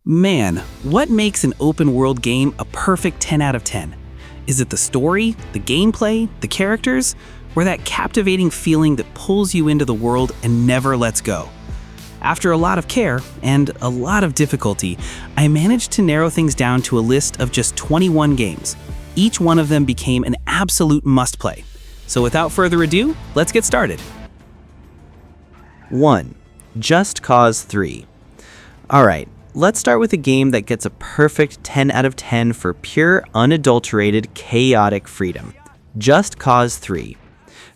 Man, what makes an open world game a perfect 10 out of 10? Is it the story, the gameplay, the characters, or that captivating feeling that pulls you into the world and never lets go? After a lot of care and a lot of difficulty, I managed to narrow things down to a list of just 21 games. Each one of them became an absolute must-play. So without further ado, let's get started. 1. Just Cause 3. Alright, let's start with a game that gets a perfect 10 out of 10 for pure, unadulterated, chaotic freedom. Just Cause 3.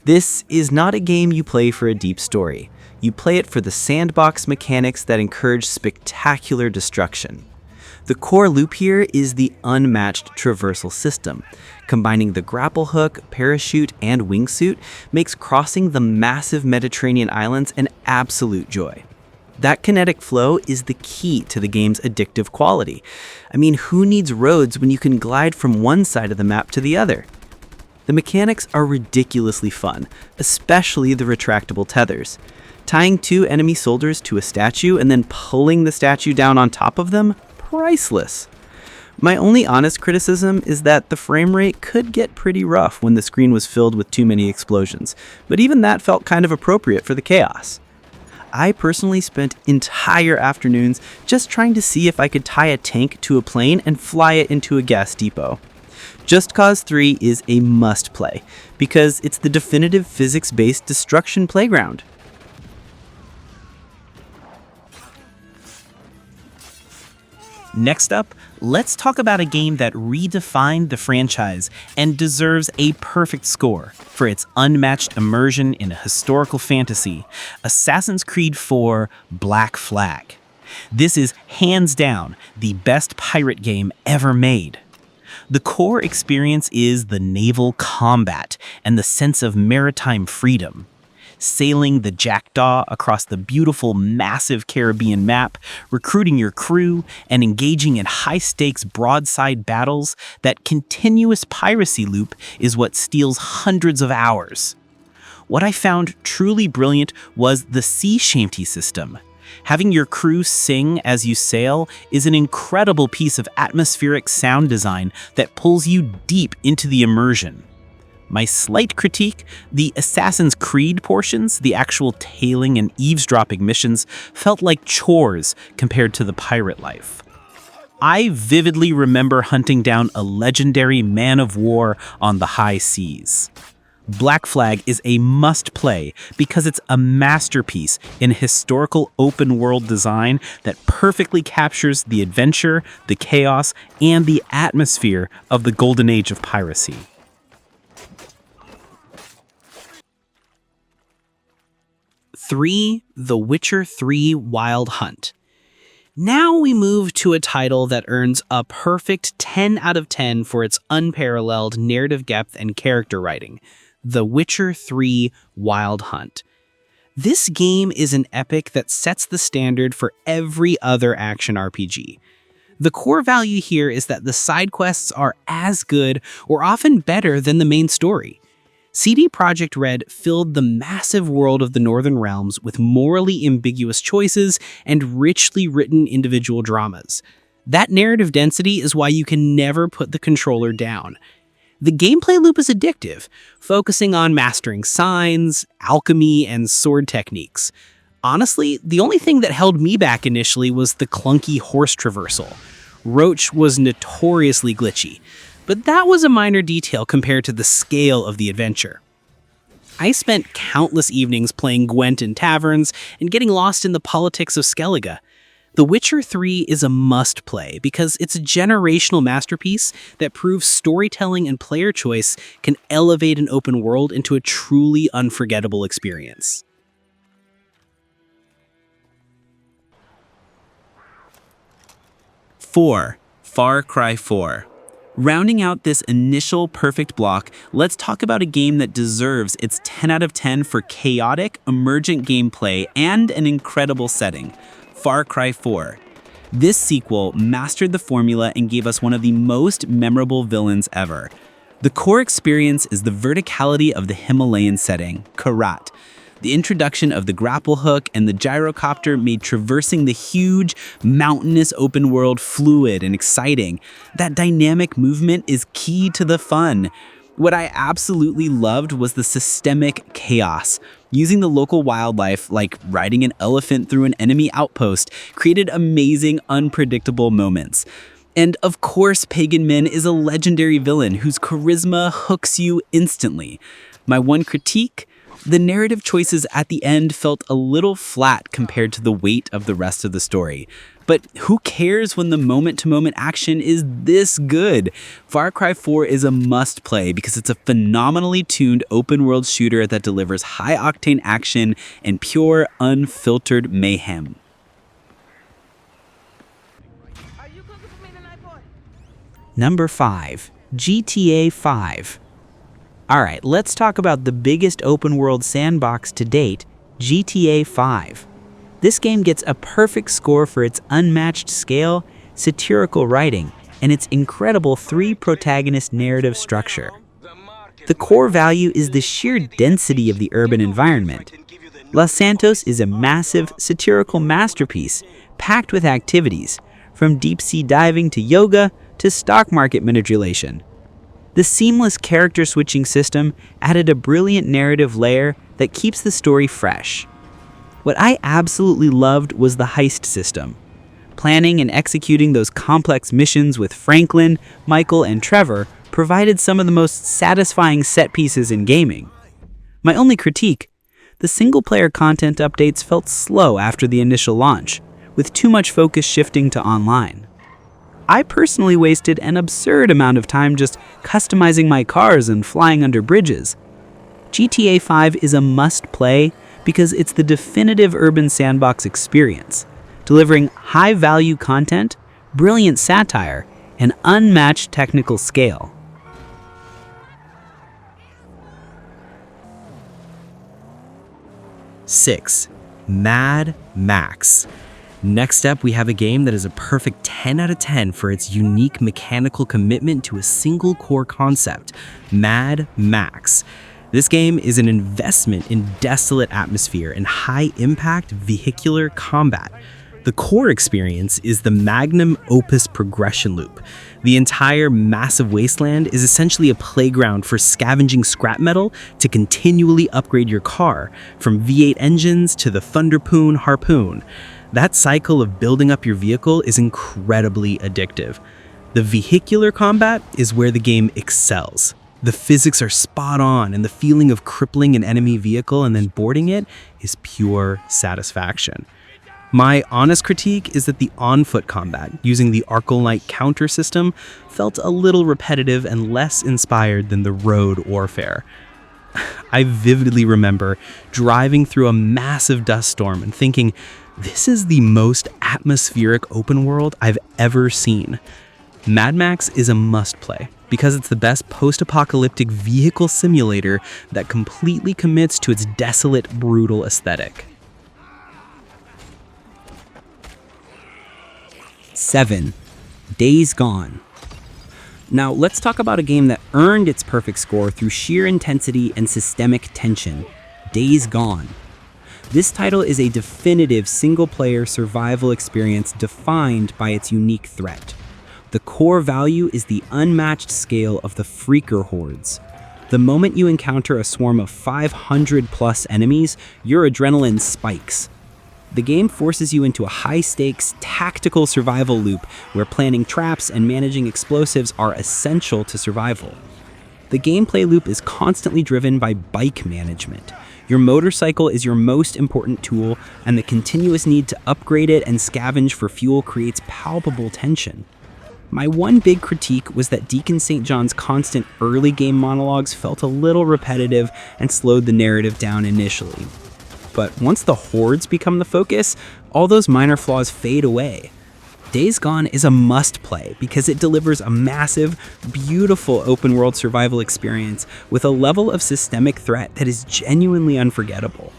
This is not a game you play for a deep story. You play it for the sandbox mechanics that encourage spectacular destruction. The core loop here is the unmatched traversal system. Combining the grapple hook, parachute, and wingsuit makes crossing the massive Mediterranean islands an absolute joy. That kinetic flow is the key to the game's addictive quality. I mean, who needs roads when you can glide from one side of the map to the other? The mechanics are ridiculously fun, especially the retractable tethers. Tying two enemy soldiers to a statue and then pulling the statue down on top of them? Priceless. My only honest criticism is that the frame rate could get pretty rough when the screen was filled with too many explosions, but even that felt kind of appropriate for the chaos. I personally spent entire afternoons just trying to see if I could tie a tank to a plane and fly it into a gas depot. Just Cause 3 is a must-play, because it's the definitive physics-based destruction playground. Next up, let's talk about a game that redefined the franchise and deserves a perfect score for its unmatched immersion in a historical fantasy, Assassin's Creed 4 Black Flag. This is hands down the best pirate game ever made. The core experience is the naval combat and the sense of maritime freedom. Sailing the Jackdaw across the beautiful, massive Caribbean map, recruiting your crew, and engaging in high-stakes broadside battles, that continuous piracy loop is what steals hundreds of hours. What I found truly brilliant was the sea shanty system. Having your crew sing as you sail is an incredible piece of atmospheric sound design that pulls you deep into the immersion. My slight critique, the Assassin's Creed portions, the actual tailing and eavesdropping missions, felt like chores compared to the pirate life. I vividly remember hunting down a legendary man of war on the high seas. Black Flag is a must-play because it's a masterpiece in historical open-world design that perfectly captures the adventure, the chaos, and the atmosphere of the golden age of piracy. The Witcher 3 Wild Hunt. Now we move to a title that earns a perfect 10 out of 10 for its unparalleled narrative depth and character writing, The Witcher 3 Wild Hunt. This game is an epic that sets the standard for every other action RPG. The core value here is that the side quests are as good or often better than the main story. CD Projekt Red filled the massive world of the Northern Realms with morally ambiguous choices and richly written individual dramas. That narrative density is why you can never put the controller down. The gameplay loop is addictive, focusing on mastering signs, alchemy, and sword techniques. Honestly, the only thing that held me back initially was the clunky horse traversal. Roach was notoriously glitchy, but that was a minor detail compared to the scale of the adventure. I spent countless evenings playing Gwent in taverns and getting lost in the politics of Skellige. The Witcher 3 is a must-play because it's a generational masterpiece that proves storytelling and player choice can elevate an open world into a truly unforgettable experience. 4. Far Cry 4. Rounding out this initial perfect block, let's talk about a game that deserves its 10 out of 10 for chaotic, emergent gameplay and an incredible setting, Far Cry 4. This sequel mastered the formula and gave us one of the most memorable villains ever. The core experience is the verticality of the Himalayan setting, Karat. The introduction of the grapple hook and the gyrocopter made traversing the huge, mountainous open world fluid and exciting. That dynamic movement is key to the fun. What I absolutely loved was the systemic chaos. Using the local wildlife, like riding an elephant through an enemy outpost, created amazing, unpredictable moments. And of course, Pagan Min is a legendary villain whose charisma hooks you instantly. My one critique? The narrative choices at the end felt a little flat compared to the weight of the rest of the story. But who cares when the moment-to-moment action is this good? Far Cry 4 is a must-play because it's a phenomenally tuned open-world shooter that delivers high-octane action and pure, unfiltered mayhem. Number 5. GTA 5. Alright, let's talk about the biggest open-world sandbox to date, GTA 5. This game gets a perfect score for its unmatched scale, satirical writing, and its incredible three-protagonist narrative structure. The core value is the sheer density of the urban environment. Los Santos is a massive, satirical masterpiece, packed with activities, from deep-sea diving to yoga to stock market manipulation. The seamless character switching system added a brilliant narrative layer that keeps the story fresh. What I absolutely loved was the heist system. Planning and executing those complex missions with Franklin, Michael, and Trevor provided some of the most satisfying set pieces in gaming. My only critique: the single-player content updates felt slow after the initial launch, with too much focus shifting to online. I personally wasted an absurd amount of time just customizing my cars and flying under bridges. GTA 5 is a must-play because it's the definitive urban sandbox experience, delivering high-value content, brilliant satire, and unmatched technical scale. Six, Mad Max. Next up, we have a game that is a perfect 10 out of 10 for its unique mechanical commitment to a single core concept, Mad Max. This game is an investment in desolate atmosphere and high-impact vehicular combat. The core experience is the magnum opus progression loop. The entire massive wasteland is essentially a playground for scavenging scrap metal to continually upgrade your car, from V8 engines to the Thunderpoon Harpoon. That cycle of building up your vehicle is incredibly addictive. The vehicular combat is where the game excels. The physics are spot on, and the feeling of crippling an enemy vehicle and then boarding it is pure satisfaction. My honest critique is that the on-foot combat, using the Arclight counter system, felt a little repetitive and less inspired than the road warfare. I vividly remember driving through a massive dust storm and thinking, this is the most atmospheric open world I've ever seen. Mad Max is a must-play because it's the best post-apocalyptic vehicle simulator that completely commits to its desolate, brutal aesthetic. 7. Days Gone. Now, let's talk about a game that earned its perfect score through sheer intensity and systemic tension, Days Gone. This title is a definitive single-player survival experience defined by its unique threat. The core value is the unmatched scale of the Freaker hordes. The moment you encounter a swarm of 500+ enemies, your adrenaline spikes. The game forces you into a high-stakes, tactical survival loop where planning traps and managing explosives are essential to survival. The gameplay loop is constantly driven by bike management. Your motorcycle is your most important tool, and the continuous need to upgrade it and scavenge for fuel creates palpable tension. My one big critique was that Deacon St. John's constant early game monologues felt a little repetitive and slowed the narrative down initially. But once the hordes become the focus, all those minor flaws fade away. Days Gone is a must-play because it delivers a massive, beautiful open-world survival experience with a level of systemic threat that is genuinely unforgettable.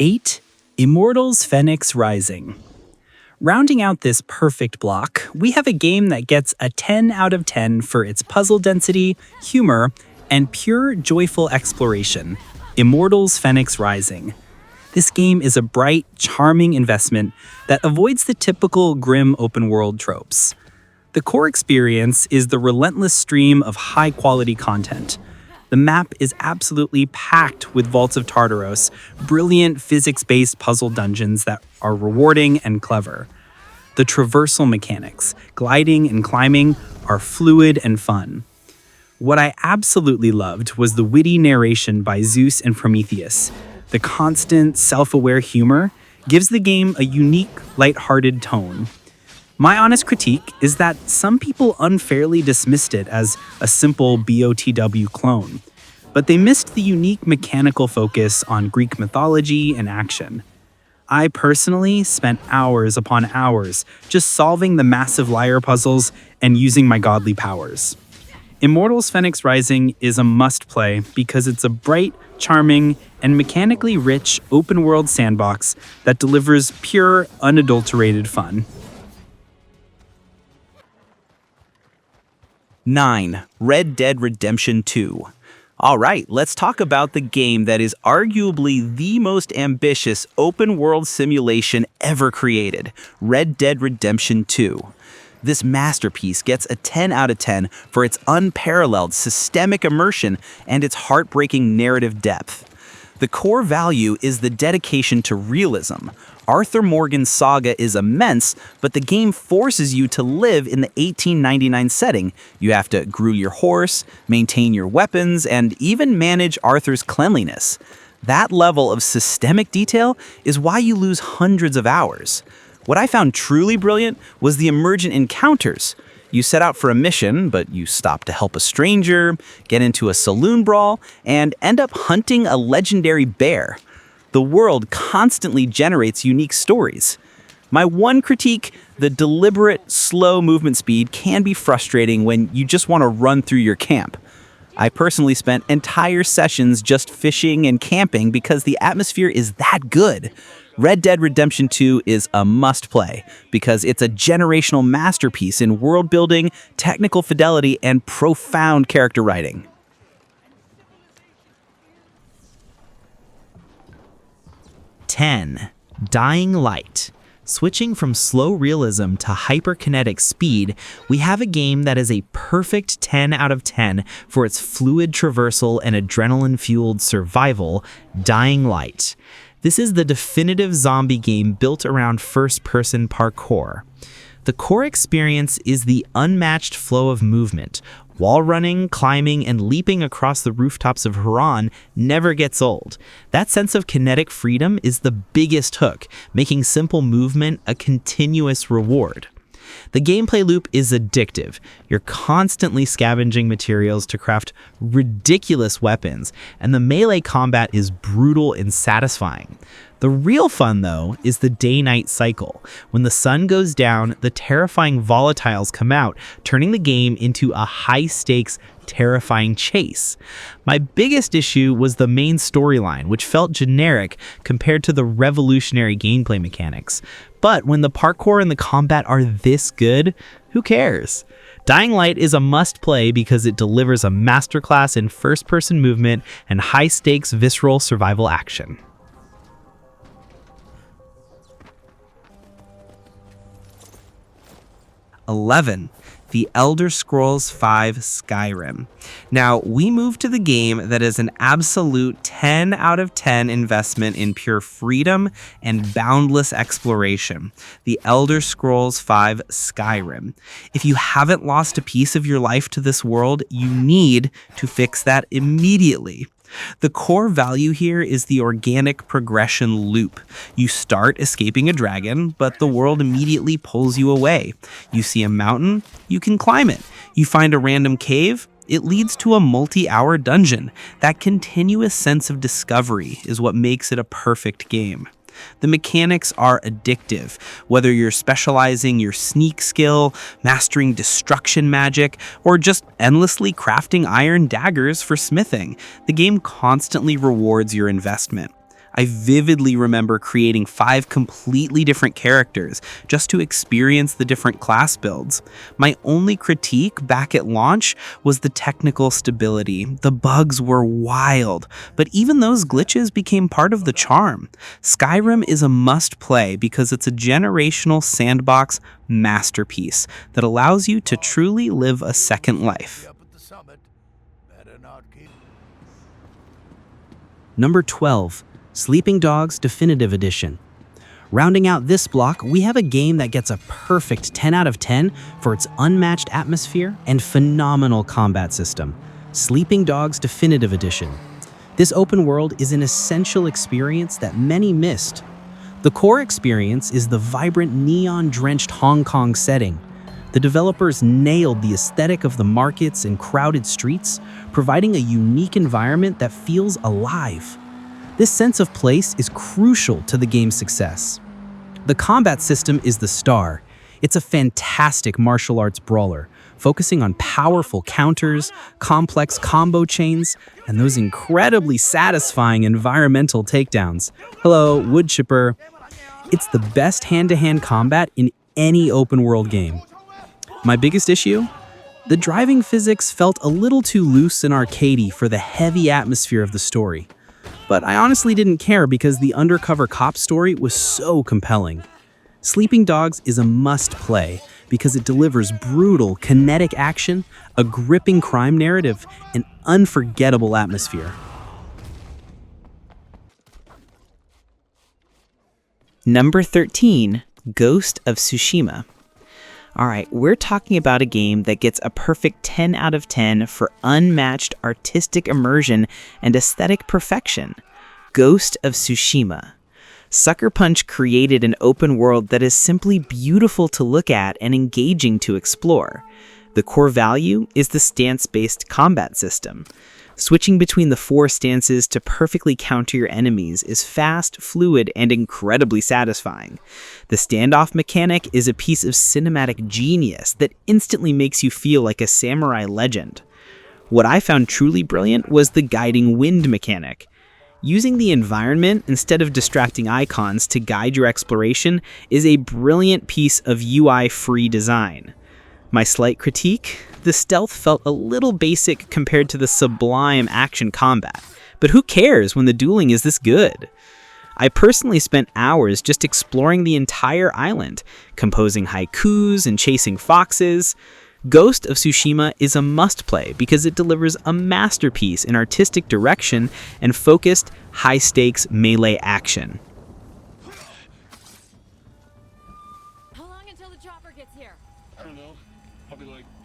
8. Immortals Fenyx Rising. Rounding out this perfect block, we have a game that gets a 10 out of 10 for its puzzle density, humor, and pure, joyful exploration, Immortals Fenyx Rising. This game is a bright, charming investment that avoids the typical grim open-world tropes. The core experience is the relentless stream of high-quality content. The map is absolutely packed with Vaults of Tartaros, brilliant physics-based puzzle dungeons that are rewarding and clever. The traversal mechanics, gliding and climbing, are fluid and fun. What I absolutely loved was the witty narration by Zeus and Prometheus. The constant, self-aware humor gives the game a unique, lighthearted tone. My honest critique is that some people unfairly dismissed it as a simple BOTW clone, but they missed the unique mechanical focus on Greek mythology and action. I personally spent hours upon hours just solving the massive lyre puzzles and using my godly powers. Immortals Fenyx Rising is a must-play because it's a bright, charming, and mechanically rich open-world sandbox that delivers pure, unadulterated fun. 9. Red Dead Redemption 2. Alright, let's talk about the game that is arguably the most ambitious open-world simulation ever created, Red Dead Redemption 2. This masterpiece gets a 10 out of 10 for its unparalleled systemic immersion and its heartbreaking narrative depth. The core value is the dedication to realism. Arthur Morgan's saga is immense, but the game forces you to live in the 1899 setting. You have to groom your horse, maintain your weapons, and even manage Arthur's cleanliness. That level of systemic detail is why you lose hundreds of hours. What I found truly brilliant was the emergent encounters. You set out for a mission, but you stop to help a stranger, get into a saloon brawl, and end up hunting a legendary bear. The world constantly generates unique stories. My one critique, the deliberate, slow movement speed can be frustrating when you just want to run through your camp. I personally spent entire sessions just fishing and camping because the atmosphere is that good. Red Dead Redemption 2 is a must-play because it's a generational masterpiece in world building, technical fidelity, and profound character writing. 10. Dying Light. Switching from slow realism to hyperkinetic speed, we have a game that is a perfect 10 out of 10 for its fluid traversal and adrenaline-fueled survival, Dying Light. This is the definitive zombie game built around first-person parkour. The core experience is the unmatched flow of movement. Wall running, climbing, and leaping across the rooftops of Haran never gets old. That sense of kinetic freedom is the biggest hook, making simple movement a continuous reward. The gameplay loop is addictive. You're constantly scavenging materials to craft ridiculous weapons, and the melee combat is brutal and satisfying. The real fun, though, is the day-night cycle. When the sun goes down, the terrifying volatiles come out, turning the game into a high-stakes, terrifying chase. My biggest issue was the main storyline, which felt generic compared to the revolutionary gameplay mechanics. But when the parkour and the combat are this good, who cares? Dying Light is a must-play because it delivers a masterclass in first-person movement and high-stakes visceral survival action. 11. The Elder Scrolls V Skyrim. Now, we move to the game that is an absolute 10 out of 10 investment in pure freedom and boundless exploration. The Elder Scrolls V Skyrim. If you haven't lost a piece of your life to this world, you need to fix that immediately. The core value here is the organic progression loop. You start escaping a dragon, but the world immediately pulls you away. You see a mountain, you can climb it. You find a random cave, it leads to a multi-hour dungeon. That continuous sense of discovery is what makes it a perfect game. The mechanics are addictive, whether you're specializing your sneak skill, mastering destruction magic, or just endlessly crafting iron daggers for smithing. The game constantly rewards your investment. I vividly remember creating 5 completely different characters just to experience the different class builds. My only critique back at launch was the technical stability. The bugs were wild, but even those glitches became part of the charm. Skyrim is a must-play because it's a generational sandbox masterpiece that allows you to truly live a second life. Number 12, Sleeping Dogs Definitive Edition. Rounding out this block, we have a game that gets a perfect 10 out of 10 for its unmatched atmosphere and phenomenal combat system, Sleeping Dogs Definitive Edition. This open world is an essential experience that many missed. The core experience is the vibrant neon-drenched Hong Kong setting. The developers nailed the aesthetic of the markets and crowded streets, providing a unique environment that feels alive. This sense of place is crucial to the game's success. The combat system is the star. It's a fantastic martial arts brawler, focusing on powerful counters, complex combo chains, and those incredibly satisfying environmental takedowns. Hello, wood chipper. It's the best hand-to-hand combat in any open-world game. My biggest issue? The driving physics felt a little too loose and arcadey for the heavy atmosphere of the story. But I honestly didn't care because the undercover cop story was so compelling. Sleeping Dogs is a must-play because it delivers brutal, kinetic action, a gripping crime narrative, and unforgettable atmosphere. Number 13, Ghost of Tsushima. Alright, we're talking about a game that gets a perfect 10 out of 10 for unmatched artistic immersion and aesthetic perfection. Ghost of Tsushima. Sucker Punch created an open world that is simply beautiful to look at and engaging to explore. The core value is the stance-based combat system. Switching between the 4 stances to perfectly counter your enemies is fast, fluid, and incredibly satisfying. The standoff mechanic is a piece of cinematic genius that instantly makes you feel like a samurai legend. What I found truly brilliant was the guiding wind mechanic. Using the environment instead of distracting icons to guide your exploration is a brilliant piece of UI-free design. My slight critique? The stealth felt a little basic compared to the sublime action combat, but who cares when the dueling is this good? I personally spent hours just exploring the entire island, composing haikus and chasing foxes. Ghost of Tsushima is a must-play because it delivers a masterpiece in artistic direction and focused, high-stakes melee action. How long until the chopper gets here?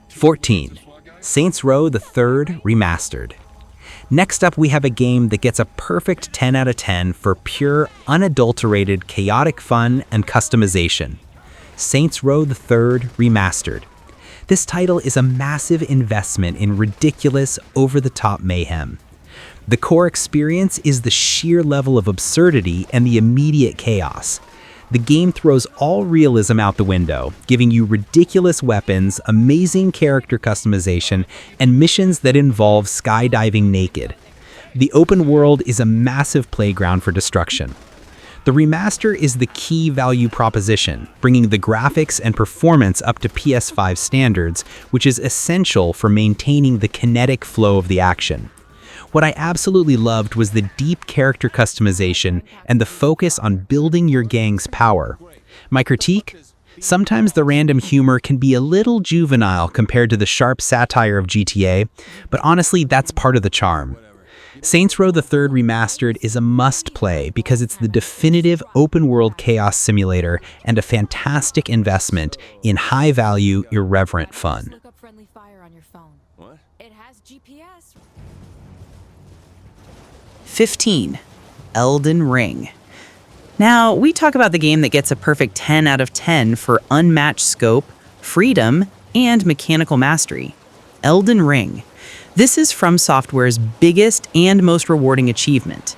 14. Saints Row the Third Remastered. Next up, we have a game that gets a perfect 10 out of 10 for pure, unadulterated, chaotic fun and customization. Saints Row the Third Remastered. This title is a massive investment in ridiculous, over-the-top mayhem. The core experience is the sheer level of absurdity and the immediate chaos. The game throws all realism out the window, giving you ridiculous weapons, amazing character customization, and missions that involve skydiving naked. The open world is a massive playground for destruction. The remaster is the key value proposition, bringing the graphics and performance up to PS5 standards, which is essential for maintaining the kinetic flow of the action. What I absolutely loved was the deep character customization and the focus on building your gang's power. My critique? Sometimes the random humor can be a little juvenile compared to the sharp satire of GTA, but honestly, that's part of the charm. Saints Row the Third Remastered is a must-play because it's the definitive open-world chaos simulator and a fantastic investment in high-value, irreverent fun. Look up friendly fire on your phone. What? It has GPS. 15. Elden Ring. Now, we talk about the game that gets a perfect 10 out of 10 for unmatched scope, freedom, and mechanical mastery. Elden Ring. This is From Software's biggest and most rewarding achievement.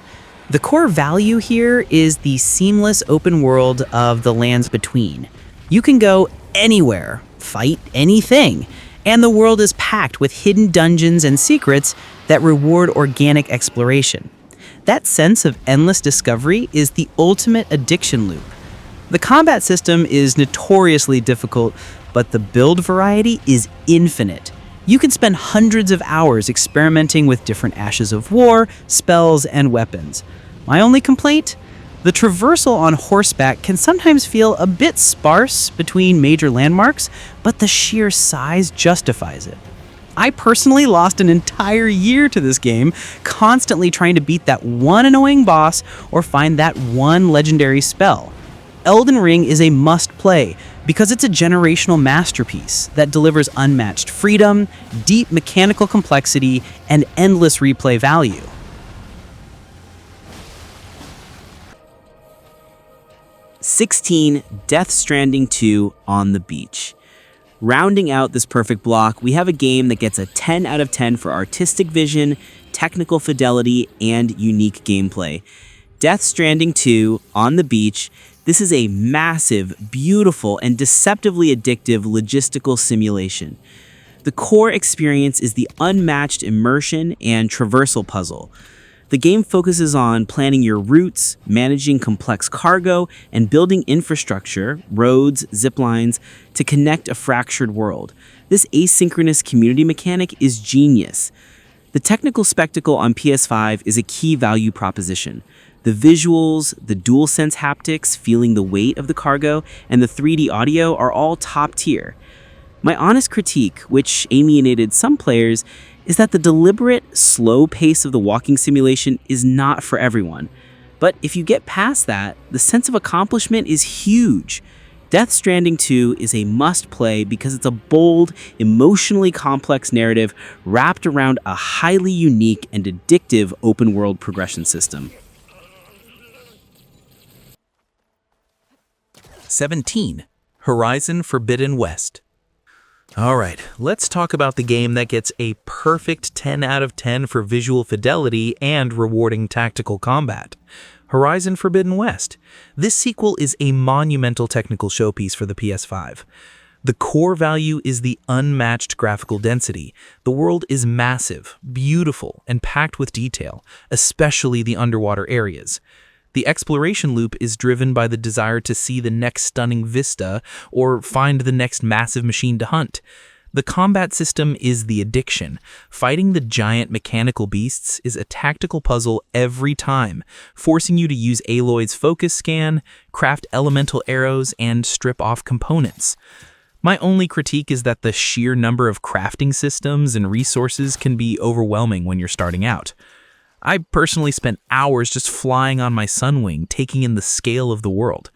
The core value here is the seamless open world of the lands between. You can go anywhere, fight anything, and the world is packed with hidden dungeons and secrets that reward organic exploration. That sense of endless discovery is the ultimate addiction loop. The combat system is notoriously difficult, but the build variety is infinite. You can spend hundreds of hours experimenting with different ashes of war, spells, and weapons. My only complaint? The traversal on horseback can sometimes feel a bit sparse between major landmarks, but the sheer size justifies it. I personally lost an entire year to this game, constantly trying to beat that one annoying boss or find that one legendary spell. Elden Ring is a must-play because it's a generational masterpiece that delivers unmatched freedom, deep mechanical complexity, and endless replay value. Death Stranding 2 on the beach. Rounding out this perfect block, we have a game that gets a 10 out of 10 for artistic vision, technical fidelity, and unique gameplay. Death Stranding 2 on the beach. This is a massive, beautiful, and deceptively addictive logistical simulation. The core experience is the unmatched immersion and traversal puzzle. The game focuses on planning your routes, managing complex cargo, and building infrastructure, roads, zip lines, to connect a fractured world. This asynchronous community mechanic is genius. The technical spectacle on PS5 is a key value proposition. The visuals, the DualSense haptics, feeling the weight of the cargo, and the 3D audio are all top tier. My honest critique, which alienated some players, is that the deliberate, slow pace of the walking simulation is not for everyone. But if you get past that, the sense of accomplishment is huge. Death Stranding 2 is a must-play because it's a bold, emotionally complex narrative wrapped around a highly unique and addictive open-world progression system. 17. Horizon Forbidden West. Alright, let's talk about the game that gets a perfect 10 out of 10 for visual fidelity and rewarding tactical combat. Horizon Forbidden West. This sequel is a monumental technical showpiece for the PS5. The core value is the unmatched graphical density. The world is massive, beautiful, and packed with detail, especially the underwater areas. The exploration loop is driven by the desire to see the next stunning vista or find the next massive machine to hunt. The combat system is the addiction. Fighting the giant mechanical beasts is a tactical puzzle every time, forcing you to use Aloy's focus scan, craft elemental arrows, and strip off components. My only critique is that the sheer number of crafting systems and resources can be overwhelming when you're starting out. I personally spent hours just flying on my Sunwing, taking in the scale of the world.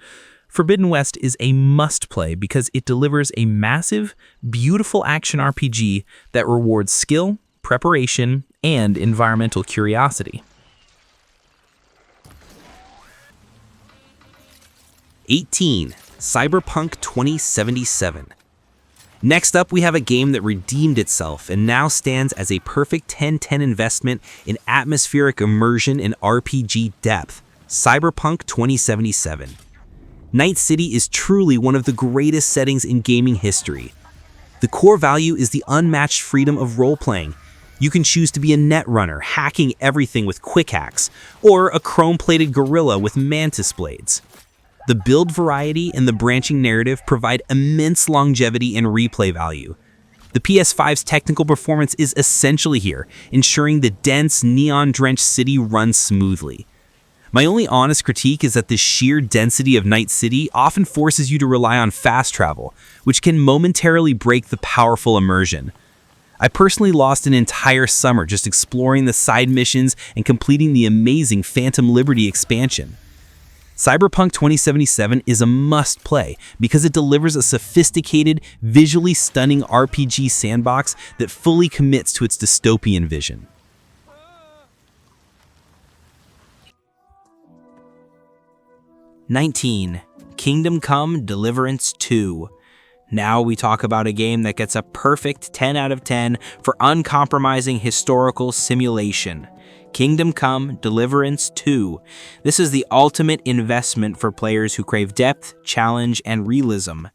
Forbidden West is a must-play because it delivers a massive, beautiful action RPG that rewards skill, preparation, and environmental curiosity. 18. Cyberpunk 2077. Next up, we have a game that redeemed itself and now stands as a perfect 10-10 investment in atmospheric immersion and RPG depth, Cyberpunk 2077. Night City is truly one of the greatest settings in gaming history. The core value is the unmatched freedom of role-playing. You can choose to be a netrunner, hacking everything with quick hacks, or a chrome-plated gorilla with mantis blades. The build variety and the branching narrative provide immense longevity and replay value. The PS5's technical performance is essentially here, ensuring the dense, neon-drenched city runs smoothly. My only honest critique is that the sheer density of Night City often forces you to rely on fast travel, which can momentarily break the powerful immersion. I personally lost an entire summer just exploring the side missions and completing the amazing Phantom Liberty expansion. Cyberpunk 2077 is a must-play because it delivers a sophisticated, visually stunning RPG sandbox that fully commits to its dystopian vision. Kingdom Come: Deliverance 2. Now we talk about a game that gets a perfect 10 out of 10 for uncompromising historical simulation. Kingdom Come: Deliverance 2. This is the ultimate investment for players who crave depth, challenge, and realism.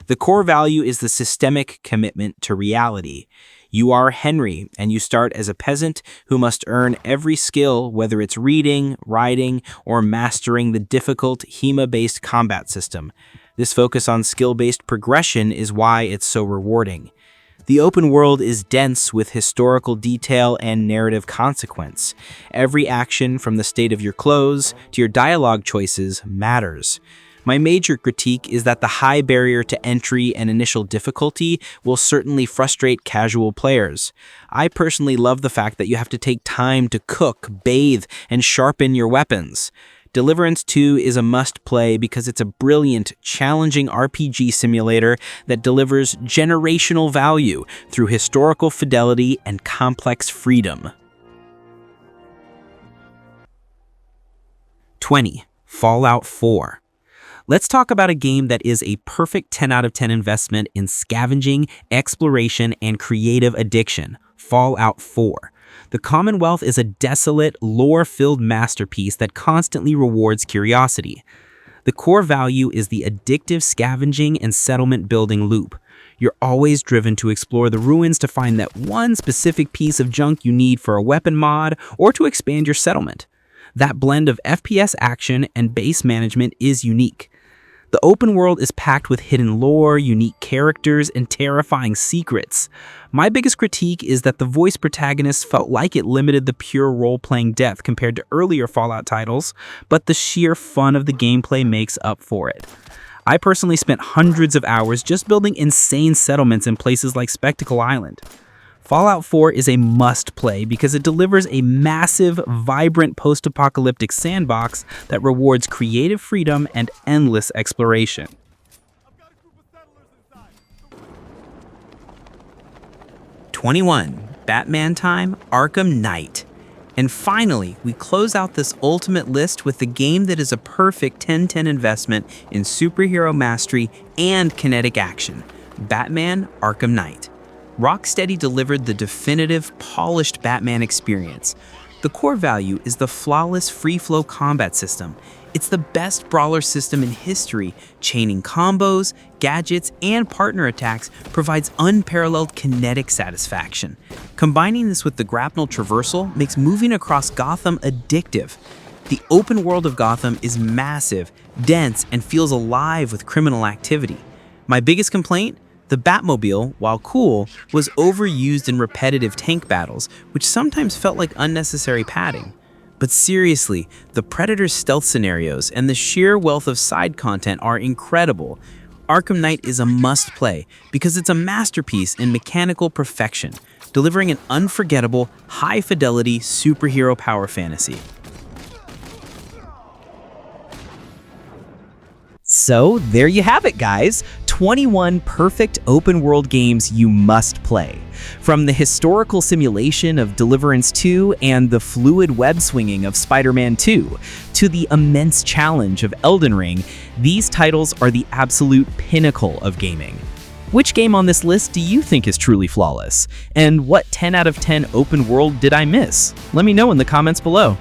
The core value is the systemic commitment to reality. You are Henry, and you start as a peasant who must earn every skill, whether it's reading, writing, or mastering the difficult HEMA-based combat system. This focus on skill-based progression is why it's so rewarding. The open world is dense with historical detail and narrative consequence. Every action, from the state of your clothes to your dialogue choices, matters. My major critique is that the high barrier to entry and initial difficulty will certainly frustrate casual players. I personally love the fact that you have to take time to cook, bathe, and sharpen your weapons. Deliverance 2 is a must-play because it's a brilliant, challenging RPG simulator that delivers generational value through historical fidelity and complex freedom. 20. Fallout 4. Let's talk about a game that is a perfect 10 out of 10 investment in scavenging, exploration, and creative addiction, Fallout 4. The Commonwealth is a desolate, lore-filled masterpiece that constantly rewards curiosity. The core value is the addictive scavenging and settlement building loop. You're always driven to explore the ruins to find that one specific piece of junk you need for a weapon mod or to expand your settlement. That blend of FPS action and base management is unique. The open world is packed with hidden lore, unique characters, and terrifying secrets. My biggest critique is that the voice protagonist felt like it limited the pure role-playing depth compared to earlier Fallout titles, but the sheer fun of the gameplay makes up for it. I personally spent hundreds of hours just building insane settlements in places like Spectacle Island. Fallout 4 is a must-play because it delivers a massive, vibrant post-apocalyptic sandbox that rewards creative freedom and endless exploration. 21. Batman Time, Arkham Knight. And finally, we close out this ultimate list with the game that is a perfect 10-10 investment in superhero mastery and kinetic action, Batman Arkham Knight. Rocksteady delivered the definitive, polished Batman experience. The core value is the flawless free-flow combat system. It's the best brawler system in history. Chaining combos, gadgets, and partner attacks provides unparalleled kinetic satisfaction. Combining this with the grapnel traversal makes moving across Gotham addictive. The open world of Gotham is massive, dense, and feels alive with criminal activity. My biggest complaint? The Batmobile, while cool, was overused in repetitive tank battles, which sometimes felt like unnecessary padding. But seriously, the Predator's stealth scenarios and the sheer wealth of side content are incredible. Arkham Knight is a must-play because it's a masterpiece in mechanical perfection, delivering an unforgettable, high-fidelity superhero power fantasy. So there you have it, guys. 21 perfect open-world games you must play. From the historical simulation of Deliverance 2 and the fluid web-swinging of Spider-Man 2 to the immense challenge of Elden Ring, these titles are the absolute pinnacle of gaming. Which game on this list do you think is truly flawless? And what 10 out of 10 open world did I miss? Let me know in the comments below.